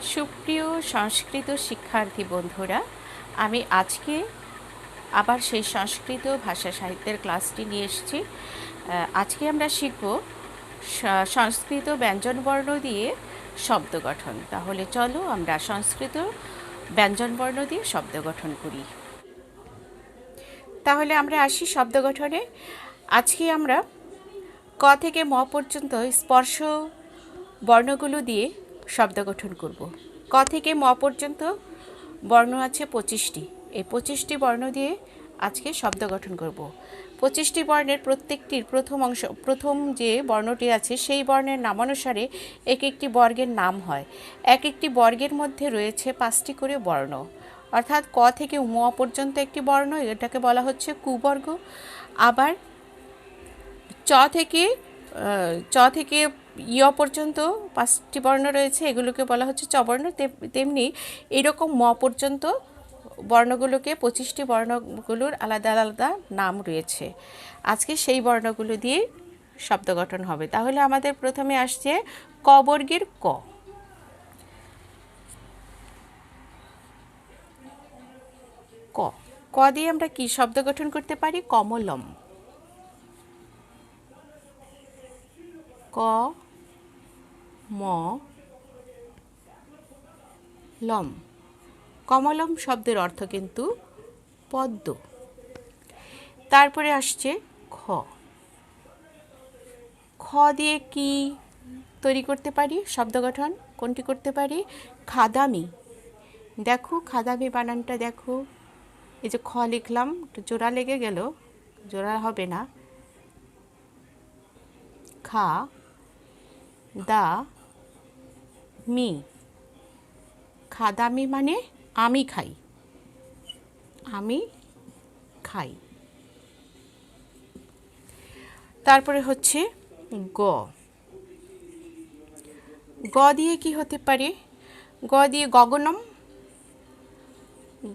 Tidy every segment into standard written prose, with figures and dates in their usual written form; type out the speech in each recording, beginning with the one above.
সুপ্রিয় সংস্কৃত শিক্ষার্থী বন্ধুরা, আমি আজকে আবার সেই সংস্কৃত ভাষা সাহিত্যের ক্লাসটি নিয়ে এসেছি। আজকে আমরা শিখব সংস্কৃত ব্যঞ্জনবর্ণ দিয়ে শব্দ গঠন। তাহলে চলো আমরা সংস্কৃত ব্যঞ্জনবর্ণ দিয়ে শব্দ গঠন করি। তাহলে আমরা আসি শব্দ গঠনে। আজকে আমরা ক থেকে ম পর্যন্ত স্পর্শ বর্ণগুলো দিয়ে শব্দ গঠন করব। ক থেকে ম পর্যন্ত বর্ণ আছে 25টি। এই 25টি বর্ণ দিয়ে আজকে শব্দ গঠন করব। 25টি বর্ণের প্রত্যেকটির প্রথম যে বর্ণটি আছে সেই বর্ণের নামানুসারে এক একটি বর্গের নাম হয়। এক একটি বর্গের মধ্যে রয়েছে 5টি করে বর্ণ, অর্থাৎ ক থেকে ম পর্যন্ত একটি বর্ণ, এটাকে বলা হচ্ছে কুবর্গ। আবার চ থেকে ইয় পর্যন্ত 5টি বর্ণ রয়েছে, এগুলোকে বলা হচ্ছে চবর্ণ। তেমনি এরকম ম পর্যন্ত বর্ণগুলোকে 25টি বর্ণগুলোর আলাদা আলাদা নাম রয়েছে। আজকে সেই বর্ণগুলো দিয়ে শব্দ গঠন হবে। তাহলে আমাদের প্রথমে আসছে ক বর্গের ক। ক ক দিয়ে আমরা কি শব্দ গঠন করতে পারি? কমলম। ক ম লম। কমলম শব্দের অর্থ কিন্তু পদ্ম। তারপরে আসছে খ। খ দিয়ে কি তৈরি করতে পারি শব্দ গঠন? কোনটি করতে পারি? খাদামি। দেখো খাদামি বানানটা দেখো, এই যে খ লিখলাম, জোড়া লেগে গেল, জোড়া হবে না। খা দা মি। খাদামি মানে আমি খাই, আমি খাই। তারপরে হচ্ছে গ। গ দিয়ে কি হতে পারে? গ দিয়ে গগনম।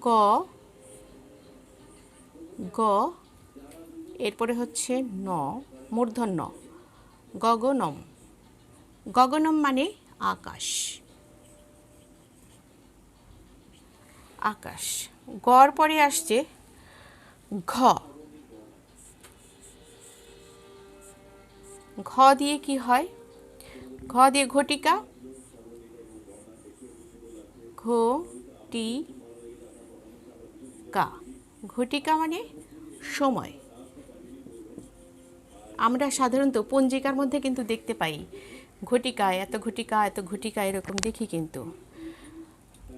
গ গ এরপরে হচ্ছে ন, মূর্ধন্য। গগনম। গগনম মানে আকাশ, আকাশ। গর পরে আসছে ঘ। ঘ দিয়ে কি হয়? ঘ দিয়ে ঘটিকা। ঘটিকা। ঘটিকা মানে সময়। আমরা সাধারণত পঞ্জিকার মধ্যে কিন্তু দেখতে পাই ঘটিকা, এত ঘটিকা, এত ঘটিকা, এরকম দেখি কিন্তু।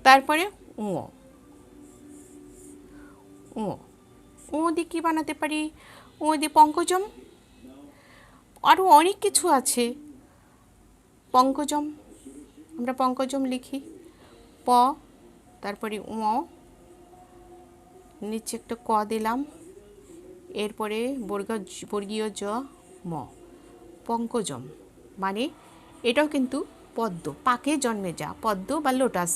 তারপরে উ। উ উ দিয়ে কী বানাতে পারি? উ দিয়ে পঙ্কজম। আরও অনেক কিছু আছে। পঙ্কজম, আমরা পঙ্কজম লিখি প, তারপরে উ, নিচে একটা ক দিলাম, এরপরে বর্গীয় জ ম, পঙ্কজম। মানে এটাও কিন্তু পদ্ম, পাকে জন্মে যা পদ্ম বা লোটাস।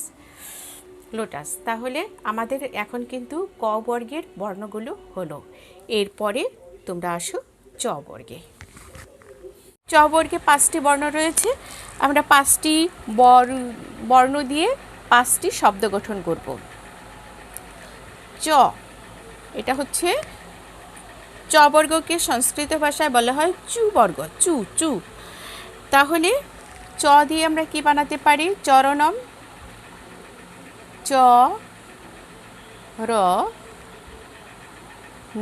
লোটাস। তাহলে আমাদের এখন কিন্তু ক বর্গের বর্ণগুলো হলো। এরপরে তোমরা আসো চ বর্গে। চ বর্গে 5টি বর্ণ রয়েছে। আমরা 5টি বর্ণ দিয়ে 5টি শব্দ গঠন করব। চ, এটা হচ্ছে চ বর্গকে সংস্কৃত ভাষায় বলা হয় চু বর্গ, চু চু। তাহলে চ দিয়ে আমরা কি বানাতে পারি? চরণম। চ র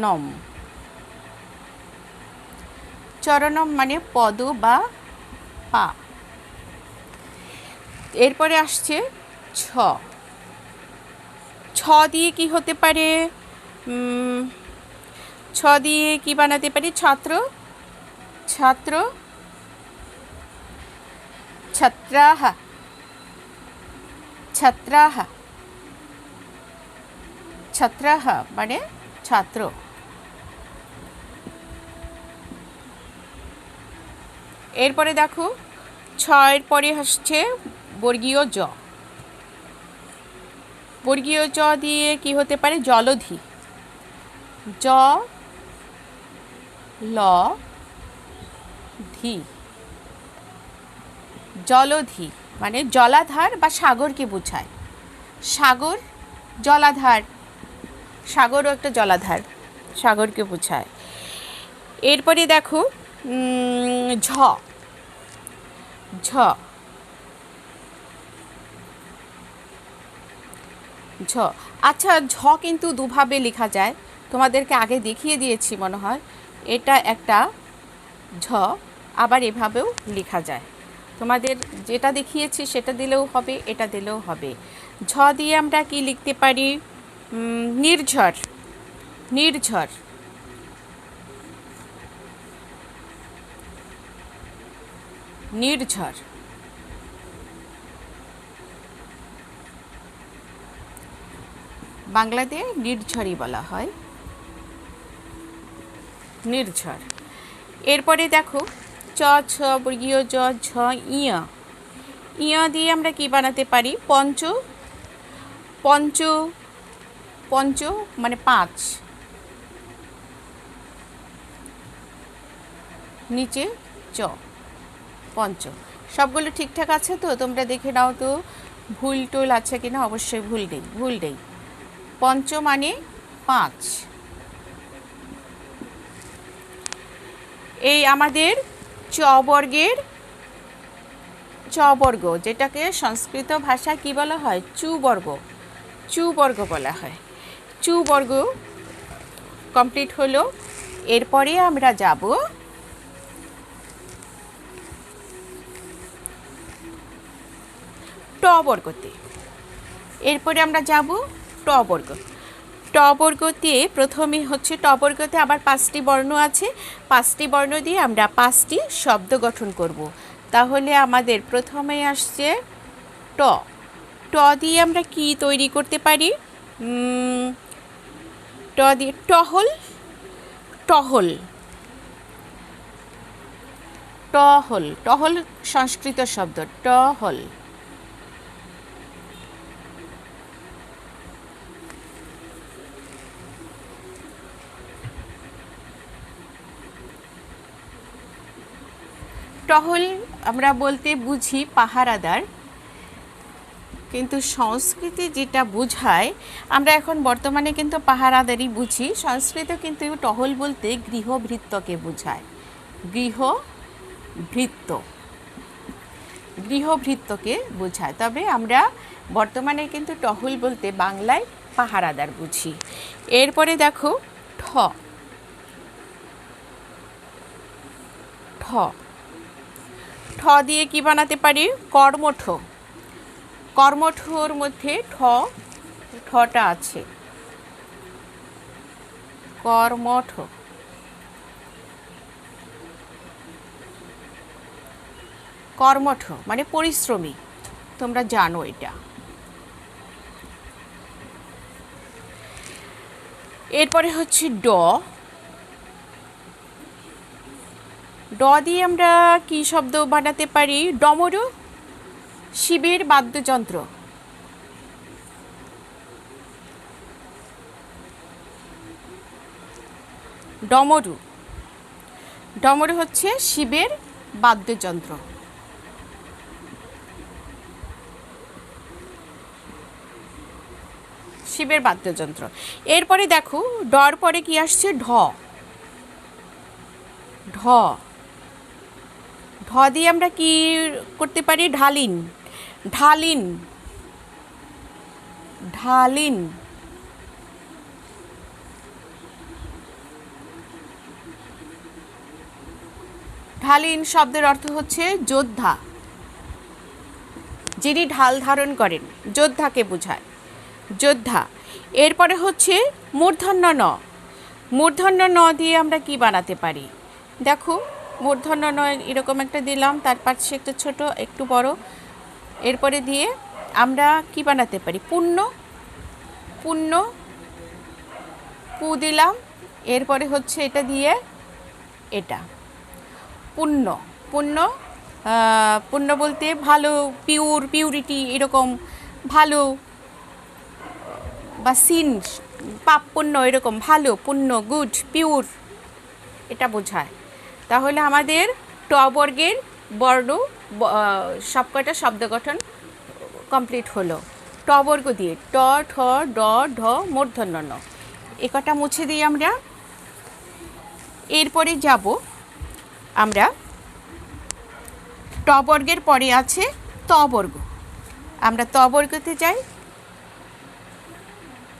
নম। চরণম মানে পদ বা পা। এরপরে আসছে ছ। ছ দিয়ে কি হতে পারে? ছ দিয়ে কি বানাতে পারি? ছাত্র। ছাত্র। ছত্রাহা। ছত্রাহা। ছত্রাহা মানে ছাত্র। এরপরে দেখো ছয়ের পরে আসছে বর্গীয় জ। বর্গীয় জ দিয়ে কি হতে পারে? জলধি। জ ল ধি। জলধি মানে জলাধার বা সাগরকে বোঝায়। সাগর, জলাধার, সাগরও একটা জলাধার, সাগরকে বোঝায়। এরপরে দেখো ঝ, ঝ, ঝ। আচ্ছা, ঝ কিন্তু দুভাবে লেখা যায়, তোমাদেরকে আগে দেখিয়ে দিয়েছি মনে হয়। এটা একটা ঝ, আবার এভাবেও লেখা যায়। তোমাদের যেটা দেখিয়েছি সেটা দিলেও হবে, এটা দিলেও হবে। ঝ দিয়ে আমরা কি লিখতে পারি? নির্ঝর, নির্ঝর, নির্ঝর। বাংলাতে নির্ঝরই বলা হয়, নির্ঝর। এরপরে দেখো চ, ছ, বর্গীয় জ, ঝ, ইয়া, ইয়া দিয়ে আমরা কি বানাতে পারি? পঞ্চ, পঞ্চ, পঞ্চ মানে 5, নিচে চ, পঞ্চ। সবগুলো ঠিকঠাক আছে তো? তোমরা দেখে নাও তো ভুল টুল আছে কিনা। অবশ্যই ভুল নেই, ভুল নেই। পঞ্চ মানে 5। এই আমাদের চ বর্গের, চ বর্গ, যেটাকে সংস্কৃত ভাষায় কি বলা হয়? চু বর্গ, চু বর্গ বলা হয়। চু বর্গ কমপ্লিট হলো। এরপরে আমরা যাব ট বর্গতে। এরপরে আমরা যাব ট বর্গ। ট বর্গতে প্রথমে হচ্ছে, ট বর্গতে আবার 5টি বর্ণ আছে। 5টি বর্ণ দিয়ে আমরা 5টি শব্দ গঠন করব। তাহলে আমাদের প্রথমে আসছে ট। ট দিয়ে আমরা কি তৈরি করতে পারি? ট দিয়ে টহল, টহল, টহল, টহল সংস্কৃত শব্দ, টহল। টহল আমরা বলতে বুঝি পাহারাদার, কিন্তু সংস্কৃতে যেটা বোঝায়, আমরা এখন বর্তমানে কিন্তু পাহারাদারই বুঝি। সংস্কৃত কিন্তু টহল বলতে গৃহভৃত্যকে বোঝায়, গৃহভৃত্য, গৃহভৃত্যকে বোঝায়। তবে আমরা বর্তমানে কিন্তু টহল বলতে বাংলায় পাহারাদার বুঝি। এরপরে দেখো ঠ, ঠ, ঠ দিয়ে কি বানাতে পারি? কর্মঠ। কর্মঠর মধ্যে ঠ, ঠটা আছে, কর্মঠ। কর্মঠ মানে পরিশ্রমী, তোমরা জানো এটা। এরপরে হচ্ছে ড। ড দিয়ে আমরা কি শব্দ বানাতে পারি? ডমরু, শিবের বাদ্যযন্ত্র। ডমরু, ডমরু হচ্ছে শিবের বাদ্যযন্ত্র। শিবের বাদ্যযন্ত্র। এরপরে দেখো ডর পরে কি আসছে? ঢ। ঢ, ঢ দিয়ে আমরা কি করতে পারি? ঢালিন, ঢালিন, ঢালিন। ঢালিন শব্দের অর্থ হচ্ছে যোদ্ধা, যিনি ঢাল ধারণ করেন, যোদ্ধাকে বোঝায়, যোদ্ধা। এরপরে হচ্ছে মূর্ধন্য ন। মূর্ধন্য ন দিয়ে আমরা কি বানাতে পারি? দেখো মূর্ধন্য ন এরকম একটা দিলাম, তার পাশে একটা ছোট, একটু বড়। এরপরে দিয়ে আমরা কি বানাতে পারি? পুণ্য, পুণ্য, পু দিলাম। এরপরে হচ্ছে এটা দিয়ে এটা, পুণ্য, পুণ্য। পুণ্য বলতে ভালো, পিওর, পিউরিটি, এরকম ভালো, বা সিন, পাপ পুণ্য, এরকম ভালো, পুণ্য, গুড, পিওর, এটা বোঝায়। তাহলে আমাদের ট বর্গের বর্ণ সবকটা শব্দ গঠন কমপ্লিট হলো। ট বর্গ দিয়ে ট, ঠ, ড, ঢ, মূর্ধন্য ণ, এ কটা মুছে দিই আমরা। এরপরে যাব আমরা ট বর্গের পরে আছে ত বর্গ। আমরা ত বর্গতে যাই।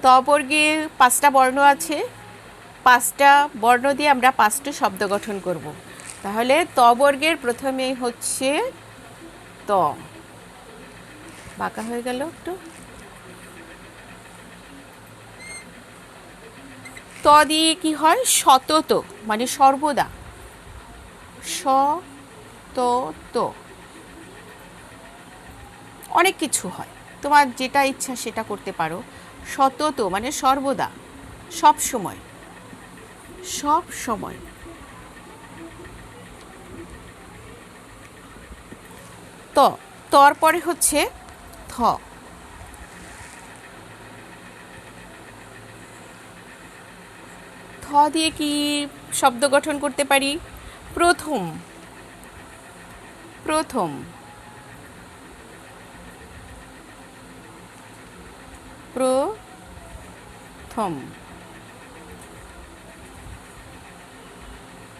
ত বর্গে 5টা বর্ণ আছে, 5টা বর্ণ দিয়ে আমরা 5টি শব্দ গঠন করব। তাহলে ত বর্গের প্রথমে হচ্ছে ত, বাঁকা হয়ে গেল একটু। ত দিয়ে কি হয়? সতত, মানে সর্বদা। সতত অনেক কিছু হয়, তোমার যেটা ইচ্ছা সেটা করতে পারো। সতত মানে সর্বদা, সব সময়, সব সময়। ত, তর পরে হচ্ছে থ। থ দিয়ে কি শব্দ গঠন করতে পারি? প্রথম, প্রথম, প্রথম।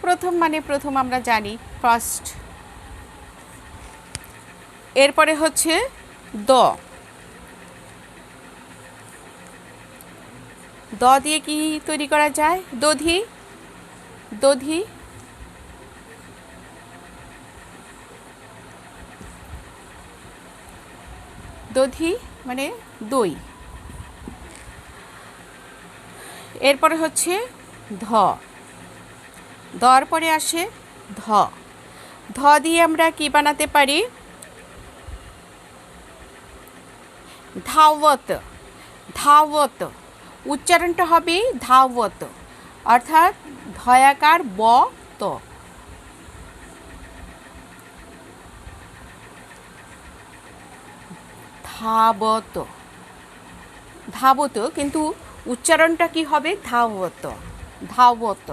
প্রথম মানে প্রথম, আমরা জানি ফার্স্ট। এরপরে হচ্ছে দ। দ দিয়ে কি তৈরি করা যায়? দধি, দধি। দধি মানে দই। এরপরে হচ্ছে ধ। ধর পরে আসে ধ। ধ দিয়ে আমরা কি বানাতে পারি? ধাওয়ত, ধাওয়ত। উচ্চারণটা হবে ধাওয়ত, অর্থাৎ ধয়াকার ব ত। ধাবত, ধাবত, কিন্তু উচ্চারণটা কি হবে? ধাওয়ত, ধাওয়ত।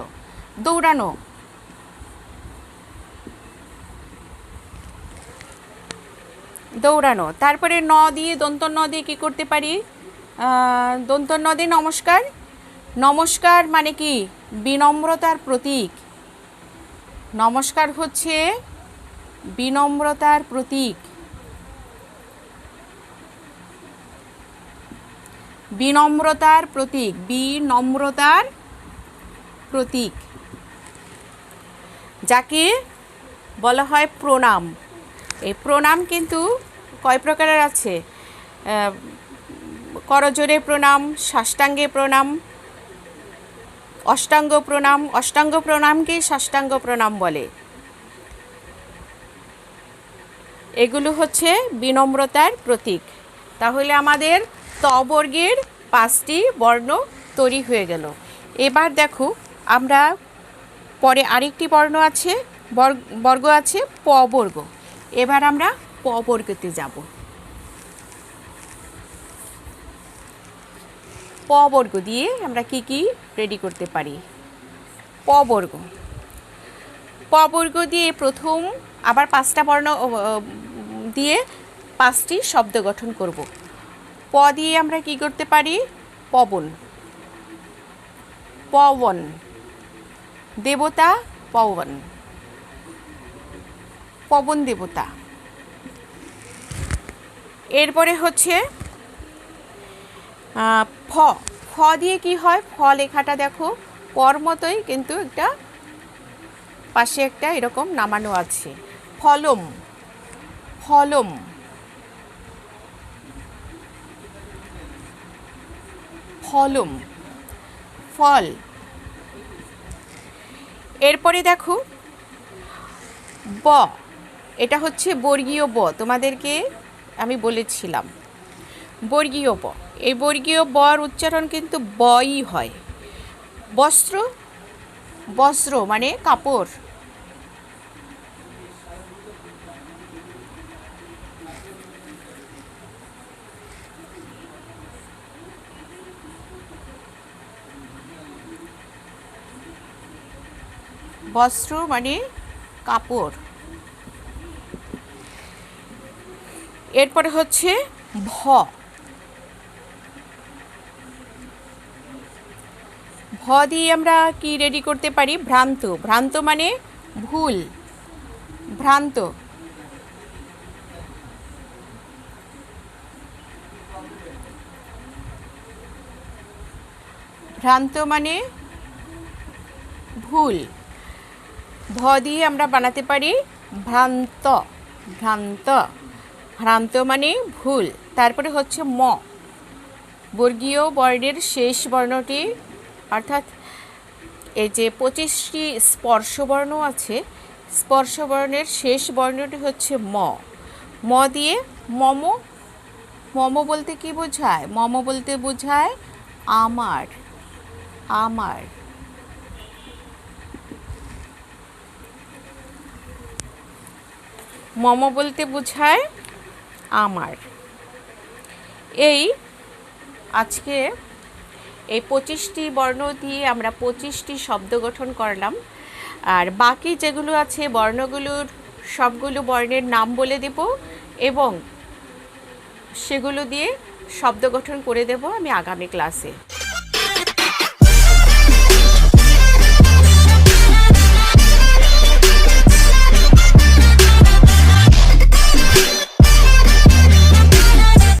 দৌড়ানো, দৌড়ানো। তারপরে ন দিয়ে, দন্ত ন দিয়ে কী করতে পারি? দন্ত ন দিয়ে নমস্কার। নমস্কার মানে কি? বিনম্রতার প্রতীক। নমস্কার হচ্ছে বিনম্রতার প্রতীক। বিনম্রতার প্রতীক, বিনম্রতার প্রতীক, যাকে বলা হয় প্রণাম। এই প্রণাম কিন্তু কয় প্রকারের আছে? করজোড়ে প্রণাম, সাষ্টাঙ্গে প্রণাম, অষ্টাঙ্গ প্রণাম। অষ্টাঙ্গ প্রণামকে সাষ্টাঙ্গ প্রণাম বলে। এগুলো হচ্ছে বিনম্রতার প্রতীক। তাহলে আমাদের ত বর্গের 5টি বর্ণ তৈরি হয়ে গেল। এবার দেখো, আমরা পরে আরেকটি বর্ণ আছে, বর্গ আছে প বর্গ। এবার আমরা প বর্গতে যাব। প বর্গ দিয়ে আমরা কি কি রেডি করতে পারি? প বর্গ, প বর্গ দিয়ে প্রথম আবার 5টা বর্ণ দিয়ে 5টি শব্দ গঠন করব। প দিয়ে আমরা কি করতে পারি? পবন, পবন। দেবতা, পবন, পবন দেবতা। এরপরে হচ্ছে ফ। ফ দিয়ে কি হয়? ফ লেখাটা দেখো পর মতোই, কিন্তু একটা পাশে একটা এরকম নামানো আছে। ফলম, ফলম, ফলম, ফল। এরপরে দেখো ব। এটা হচ্ছে বর্গীয় ব, তোমাদেরকে আমি বলেছিলাম বর্গীয় ব। এই বর্গীয় বর উচ্চারণ কিন্তু বই হয়। বস্ত্র, বস্ত্র মানে কাপড়। বস্ত্র মানে কাপড়। এরপরে হচ্ছে ভ। ভ দিয়ে আমরা কি রেডি করতে পারি? ভ্রান্ত। ভ্রান্ত মানে ভুল, ভ্রান্ত। ভ্রান্ত মানে ভুল। ভ দিয়ে আমরা বানাতে পারি ভ্রান্ত। ভ্রান্ত, ভ্রান্ত মানে ভুল। তারপরে হচ্ছে ম। বর্গীয় বর্ণের শেষ বর্ণটি, অর্থাৎ এই যে 25টি স্পর্শবর্ণ আছে, স্পর্শবর্ণের শেষ বর্ণটি হচ্ছে ম। ম দিয়ে মম। মম বলতে কি বোঝায়? মম বলতে বোঝায় আমার, আমার। মম বলতে বোঝায় আমার। এই আজকে এই 25টি বর্ণ দিয়ে আমরা 25টি শব্দ গঠন করলাম। আর বাকি যেগুলো আছে বর্ণগুলোর সবগুলো বর্ণের নাম বলে দেব এবং সেগুলো দিয়ে শব্দ গঠন করে দেব আমি আগামী ক্লাসে।